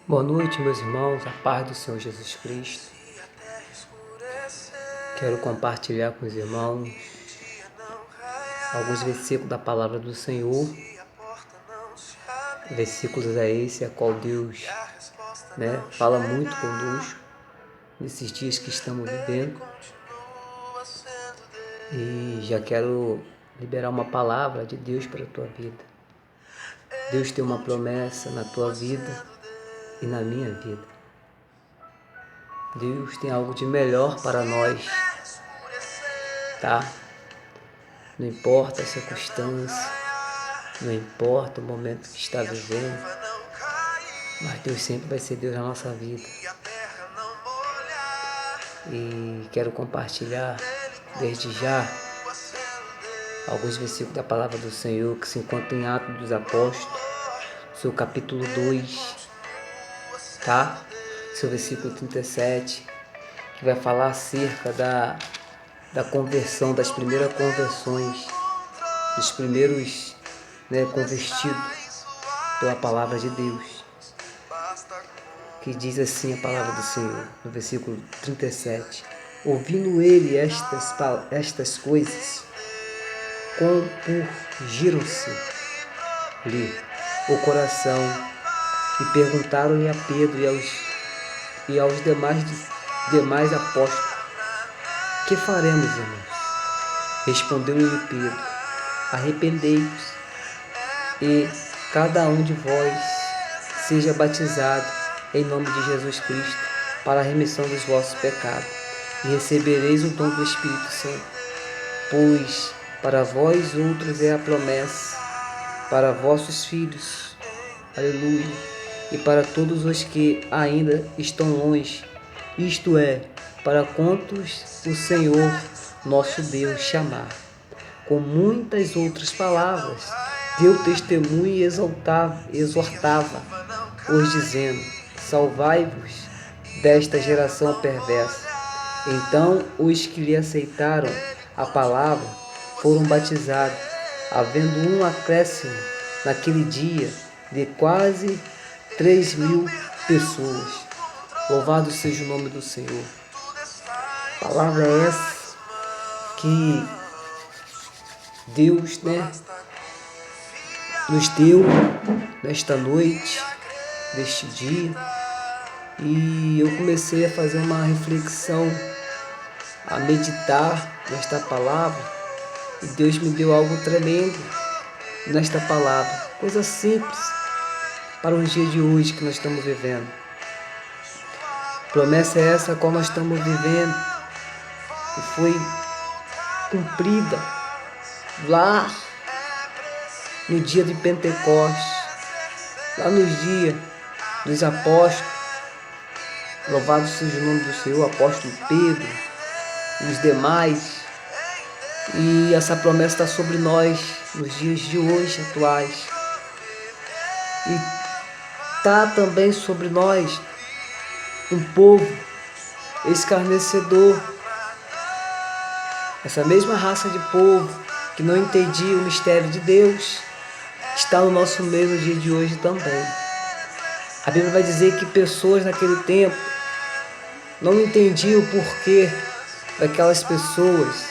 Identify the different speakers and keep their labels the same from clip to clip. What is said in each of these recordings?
Speaker 1: Boa noite, meus irmãos, a paz do Senhor Jesus Cristo. Quero compartilhar com os irmãos alguns versículos da palavra do Senhor. Versículos a esse, a qual Deus fala muito conosco nesses dias que estamos vivendo. E já quero liberar uma palavra de Deus para a tua vida. Deus tem uma promessa na tua vida e na minha vida. Deus tem algo de melhor para nós, tá? Não importa a circunstância, não importa o momento que está vivendo, mas Deus sempre vai ser Deus na nossa vida. E quero compartilhar desde já alguns versículos da palavra do Senhor que se encontram em Atos dos Apóstolos, seu capítulo 2, tá? Seu versículo 37, que vai falar acerca da conversão, das primeiras conversões, dos primeiros convertidos pela palavra de Deus, que diz assim a palavra do Senhor, no versículo 37, ouvindo ele estas coisas, compungiram-se-lhe o coração e perguntaram-lhe a Pedro e aos demais apóstolos, que faremos, irmãos? Respondeu-lhe Pedro, arrependei-vos e cada um de vós seja batizado em nome de Jesus Cristo para a remissão dos vossos pecados e recebereis o dom do Espírito Santo, pois para vós outros é a promessa, para vossos filhos, aleluia, e para todos os que ainda estão longe, isto é, para quantos o Senhor nosso Deus chamar. Com muitas outras palavras, deu testemunho e exortava-os, dizendo, salvai-vos desta geração perversa. Então os que lhe aceitaram a palavra foram batizados, havendo um acréscimo naquele dia de quase 3.000 pessoas. Louvado seja o nome do Senhor. Palavra essa que Deus nos deu nesta noite, neste dia, e eu comecei a fazer uma reflexão, a meditar nesta palavra, e Deus me deu algo tremendo nesta palavra, coisa simples para os dias de hoje que nós estamos vivendo. Promessa é essa a qual nós estamos vivendo, que foi cumprida lá no dia de Pentecostes, lá nos dias dos apóstolos. Louvado seja o nome do Senhor, apóstolo Pedro e os demais. E essa promessa está sobre nós nos dias de hoje atuais. E está também sobre nós um povo escarnecedor. Essa mesma raça de povo que não entendia o mistério de Deus está no nosso meio no dia de hoje também. A Bíblia vai dizer que pessoas naquele tempo não entendiam o porquê daquelas pessoas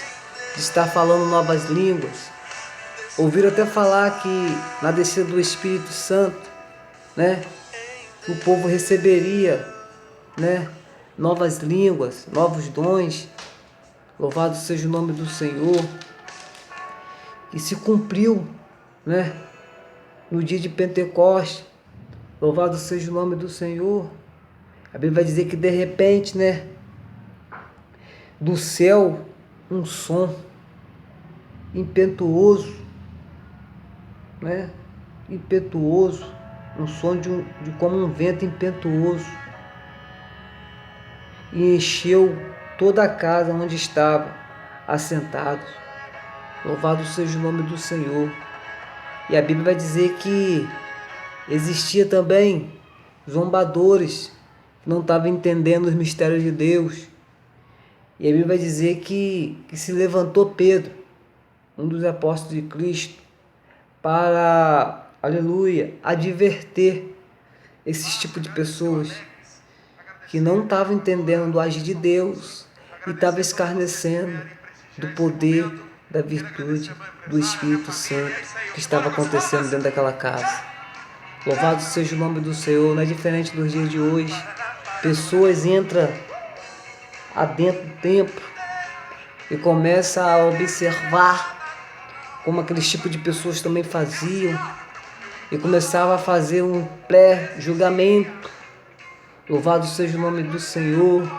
Speaker 1: de estar falando novas línguas. Ouviram até falar que na descida do Espírito Santo, o povo receberia novas línguas, novos dons. Louvado seja o nome do Senhor. E se cumpriu, no dia de Pentecostes. Louvado seja o nome do Senhor. A Bíblia vai dizer que de repente, do céu, um som impetuoso, um som de como um vento impetuoso, e encheu toda a casa onde estava assentados. Louvado seja o nome do Senhor. E a Bíblia vai dizer que existia também zombadores que não estavam entendendo os mistérios de Deus. E a Bíblia vai dizer que se levantou Pedro, um dos apóstolos de Cristo, para, aleluia, adverter esses tipos de pessoas que não estavam entendendo do agir de Deus e estavam escarnecendo do poder, da virtude, do Espírito Santo que estava acontecendo dentro daquela casa. Louvado seja o nome do Senhor. Não é diferente dos dias de hoje. Pessoas entram adentro do templo e começam a observar como aqueles tipos de pessoas também faziam e começavam a fazer um pré-julgamento. Louvado seja o nome do Senhor,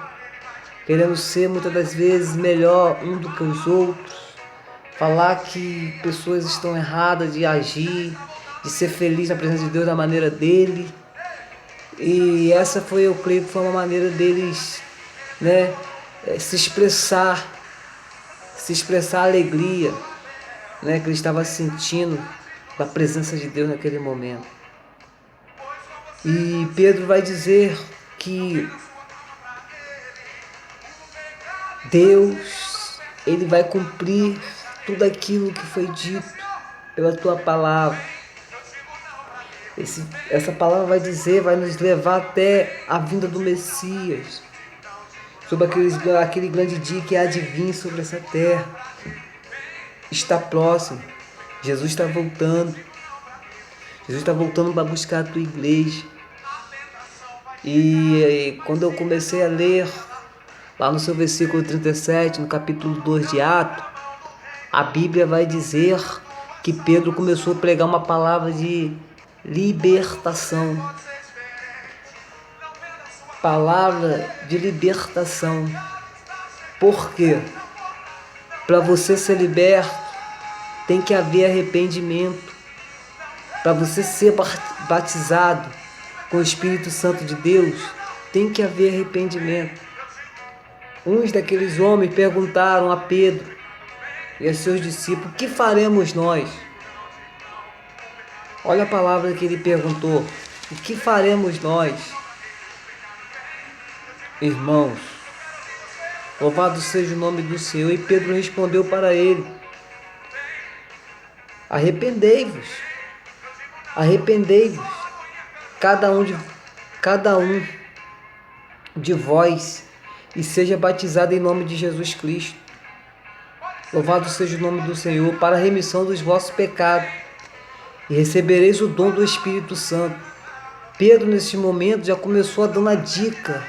Speaker 1: querendo ser muitas das vezes melhor um do que os outros, falar que pessoas estão erradas de agir, de ser feliz na presença de Deus da maneira dele. E essa foi, eu creio que foi uma maneira deles, né, se expressar a alegria, né, que ele estava sentindo da presença de Deus naquele momento. E Pedro vai dizer que Deus, ele vai cumprir tudo aquilo que foi dito pela tua palavra. Essa palavra vai dizer, vai nos levar até a vinda do Messias, sobre aquele grande dia que há de vir sobre essa terra. Está próximo. Jesus está voltando. Jesus está voltando para buscar a tua igreja. E quando eu comecei a ler, lá no seu versículo 37, no capítulo 2 de Atos, a Bíblia vai dizer que Pedro começou a pregar uma palavra de libertação. Palavra de libertação. Por quê? Para você ser liberto, tem que haver arrependimento. Para você ser batizado com o Espírito Santo de Deus, tem que haver arrependimento. Uns daqueles homens perguntaram a Pedro e a seus discípulos: o que faremos nós? Olha a palavra que ele perguntou: o que faremos nós? Irmãos, louvado seja o nome do Senhor. E Pedro respondeu para ele: arrependei-vos, arrependei-vos, cada um de vós, e seja batizado em nome de Jesus Cristo. Louvado seja o nome do Senhor, para a remissão dos vossos pecados, e recebereis o dom do Espírito Santo. Pedro, nesse momento, já começou a dar uma dica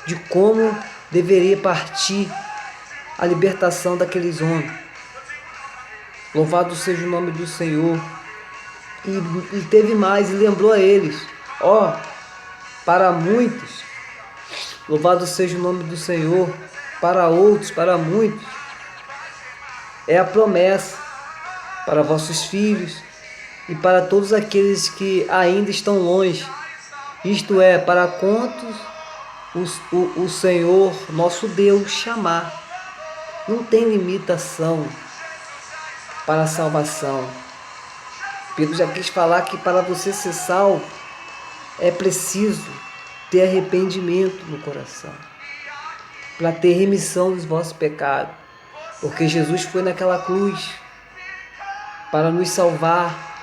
Speaker 1: de como deveria partir a libertação daqueles homens. Louvado seja o nome do Senhor. E teve mais, e lembrou a eles: para muitos, louvado seja o nome do Senhor, para outros, para muitos, é a promessa para vossos filhos e para todos aqueles que ainda estão longe, isto é, para quantos o Senhor, nosso Deus, chamar. Não tem limitação para a salvação. Pedro já quis falar que para você ser salvo, é preciso ter arrependimento no coração, para ter remissão dos vossos pecados, porque Jesus foi naquela cruz para nos salvar,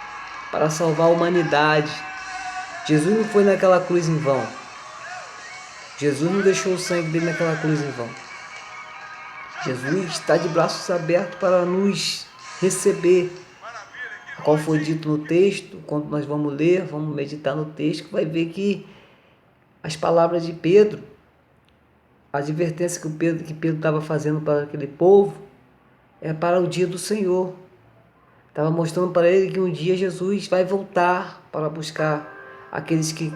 Speaker 1: para salvar a humanidade. Jesus não foi naquela cruz em vão. Jesus não deixou o sangue dele naquela cruz em vão. Jesus está de braços abertos para nos receber. Qual foi dito no texto, quando nós vamos ler, vamos meditar no texto, vai ver que as palavras de Pedro, a advertência que Pedro estava fazendo para aquele povo, é para o dia do Senhor. Estava mostrando para ele que um dia Jesus vai voltar para buscar aqueles que